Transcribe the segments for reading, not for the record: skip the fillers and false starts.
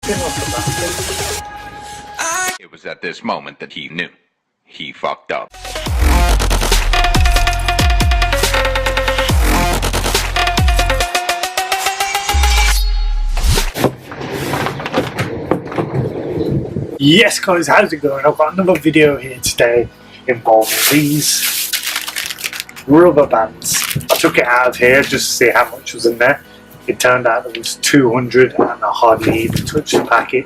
It was at this moment that he knew. He fucked up. Yes guys, how's it going? I've got another video here today involving these rubber bands. I took it out of here just to see how much was in there. It turned out there was 200 and I hardly even touched the packet.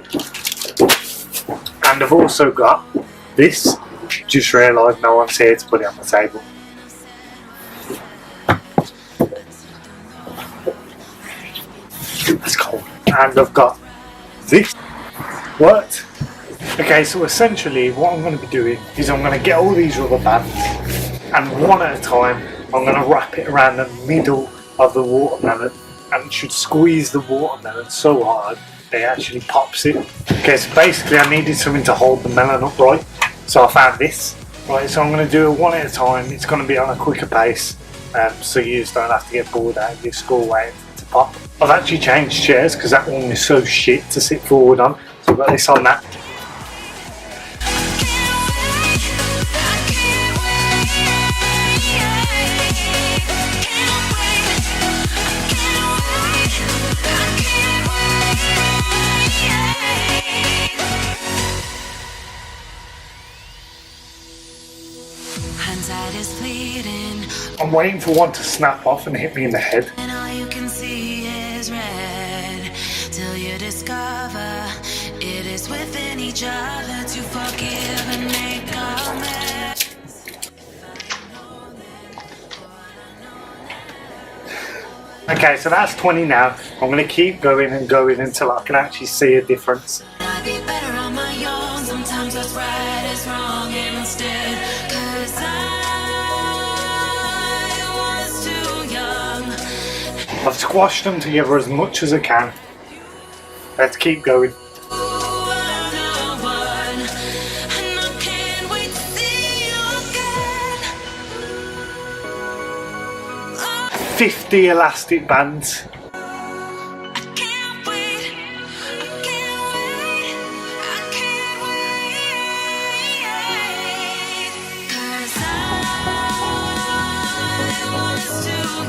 And I've also got this. Just realised no one's here to put it on the table. That's cold. And I've got this. What? Okay, so essentially what I'm going to be doing is I'm going to get all these rubber bands and one at a time I'm going to wrap it around the middle of the watermelon and should squeeze the watermelon so hard that it actually pops it. Okay, so basically I needed something to hold the melon upright, so I found this. Right, so I'm going to do it one at a time. It's going to be on a quicker pace, so you just don't have to get bored out of your school waiting for it to pop. I've actually changed chairs because that one is so shit to sit forward on, so I've got this on that. I'm waiting for one to snap off and hit me in the head. And all you can see is red till you discover it is within each other to forgive and make amends. Okay, so that's 20 now. I'm going to keep going and going until I can actually see a difference. I'd be better on my own. Sometimes what's right is wrong instead. 'Cause I was too young. I've squashed them together as much as I can. Let's keep going. 50 elastic bands.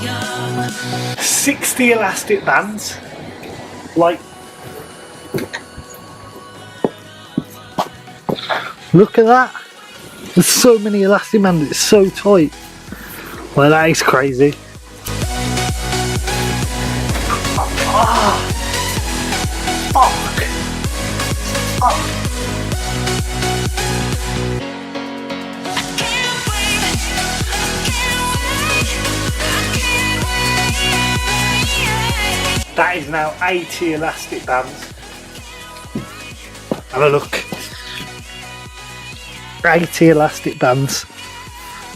Young. 60 elastic bands. Like, look at that. There's so many elastic bands, it's so tight. Well, that is crazy. Oh, fuck. Oh. That is now 80 elastic bands. Have a look. 80 elastic bands.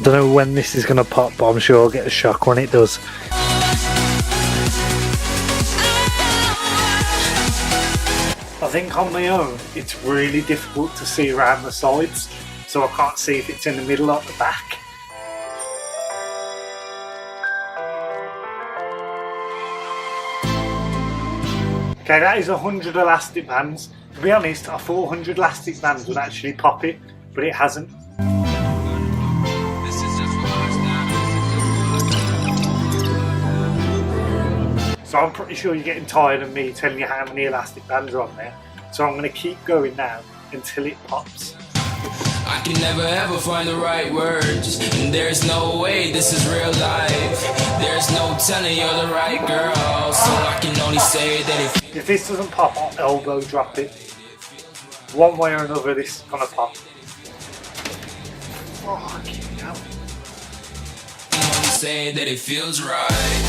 Don't know when this is going to pop, but I'm sure I'll get a shock when it does. I think on my own it's really difficult to see around the sides, so I can't see if it's in the middle or the back. Okay, that is 100 elastic bands. To be honest, I thought 100 elastic bands would actually pop it, but it hasn't. So I'm pretty sure you're getting tired of me telling you how many elastic bands are on there. So I'm going to keep going now until it pops. I can never ever find the right words, and there's no way this is real life. There's no telling you're the right girl, so I can only say that if this doesn't pop, I'll elbow drop it. One way or another, this is gonna pop. Fucking hell. I can only say that it feels right.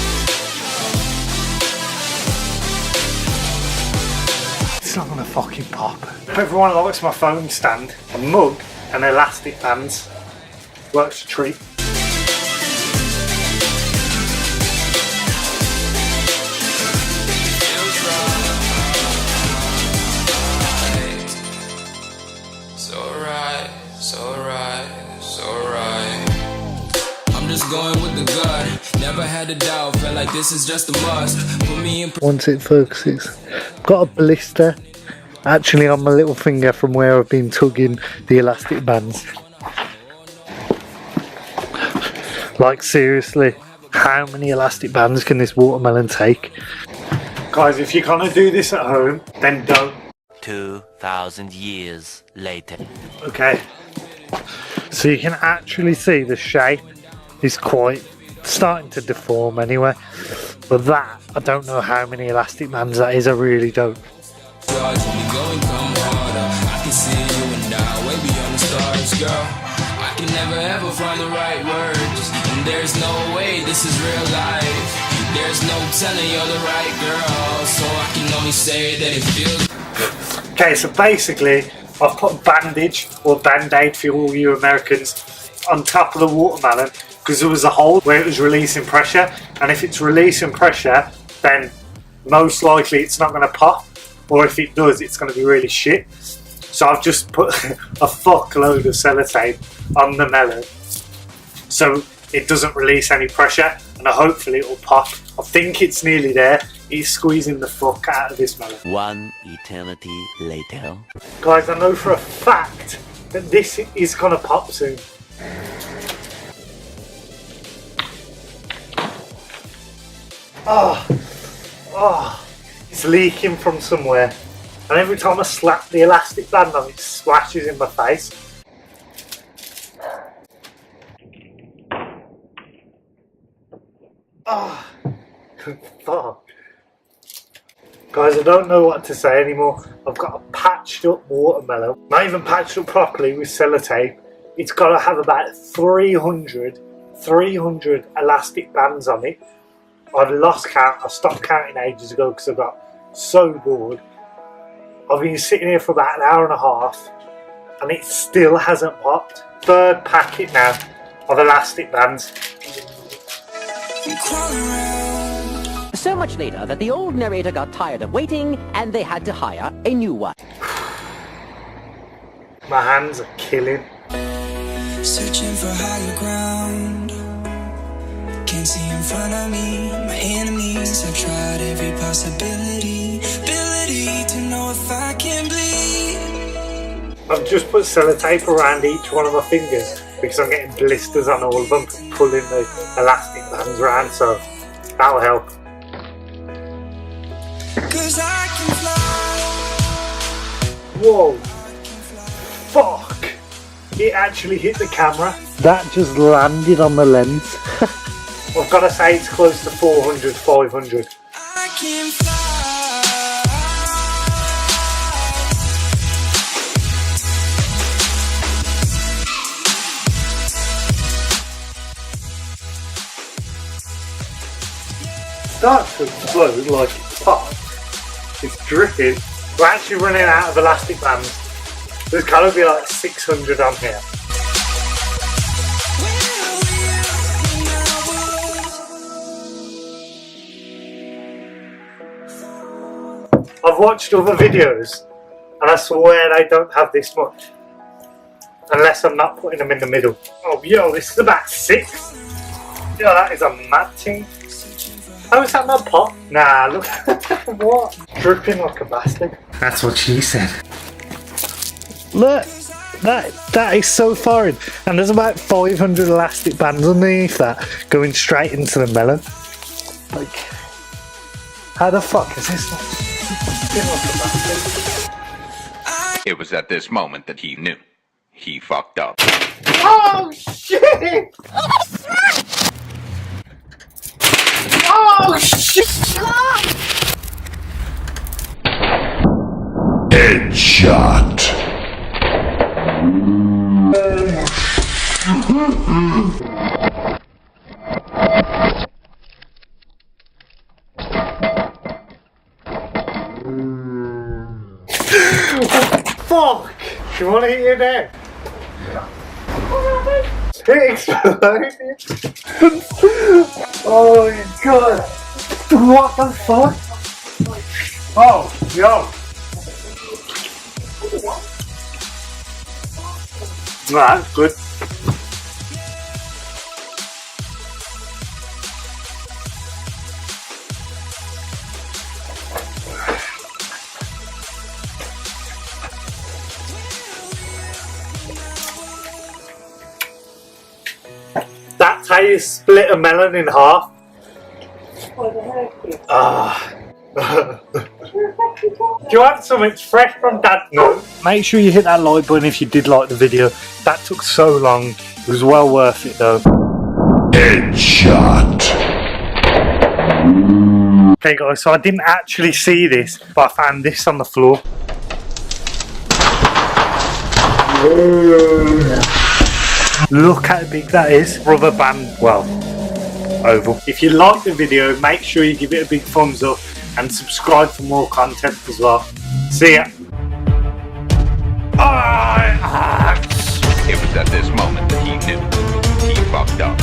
It's not gonna fucking pop. Everyone likes my phone stand, a mug, and elastic bands. Works a treat. Going with the gut, never had a doubt, felt like this is just a must. Put me in. Once it focuses, got a blister actually on my little finger from where I've been tugging the elastic bands. Like seriously, how many elastic bands can this watermelon take? Guys, if you're gonna do this at home, then don't. 2,000 years later. Okay, so you can actually see the shape is quite starting to deform anyway, but that, I don't know how many elastic bands that is, I really don't. Stars when we go and come harder. I can see you and I way beyond the stars, girl. I can never ever find the right words, and there's no way this is real life. There's no telling you're the right girl, so I can only say that it feels. Okay, so basically I've put a bandage or band-aid for all you Americans on top of the watermelon because there was a hole where it was releasing pressure, and if it's releasing pressure then most likely it's not going to pop, or if it does it's going to be really shit. So I've just put a fuckload of sellotape on the melon so it doesn't release any pressure, and hopefully it will pop. I think it's nearly there. It's squeezing the fuck out of this melon. One eternity later. Guys, I know for a fact that this is gonna pop soon. Oh, it's leaking from somewhere. And every time I slap the elastic band on, it splashes in my face. Oh, fuck. Guys, I don't know what to say anymore. I've got a patched up watermelon. Not even patched up properly with sellotape. It's got to have about 300 elastic bands on it. I've lost count. I stopped counting ages ago because I got so bored. I've been sitting here for about an hour and a half and it still hasn't popped. Third packet now of elastic bands. So much later that the old narrator got tired of waiting and they had to hire a new one. My hands are killing. Searching for higher ground. Can't see in front of me. My enemies have tried every possibility. Ability to know if I can bleed. I've just put sellotape around each one of my fingers because I'm getting blisters on all of them from pulling the elastic bands around, so that'll help. 'Cause I can fly. Whoa! Fuck! It actually hit the camera. That just landed on the lens. I've got to say it's close to 400, 500. I can fly. Starts to explode like it's popped. It's dripping. We're actually running out of elastic bands. There's got to be like 600 on here. I've watched other videos and I swear they don't have this much. Unless I'm not putting them in the middle. Oh yo, this is about 6. Yo, that is a mad thing. How is that not pop? Nah, look. What? Dripping like a bastard. That's what she said. Look, that is so foreign. And there's about 500 elastic bands underneath that going straight into the melon. Like, how the fuck is this? Dripping like a bastard. It was at this moment that he knew. He fucked up. Oh shit! Oh shit! Headshot. Fuck! You wanna hit your neck? It exploded! Oh my god! What the fuck? Oh, yo! That's good. I split a melon in half. Do you want something fresh from Dad? No. Make sure you hit that like button if you did like the video. That took so long. It was well worth it though. Headshot. Okay guys, so I didn't actually see this, but I found this on the floor. Look how big that is. Rubber band, well, oval. If you like the video, make sure you give it a big thumbs up and subscribe for more content as well. See ya. It was at this moment that he knew he fucked up.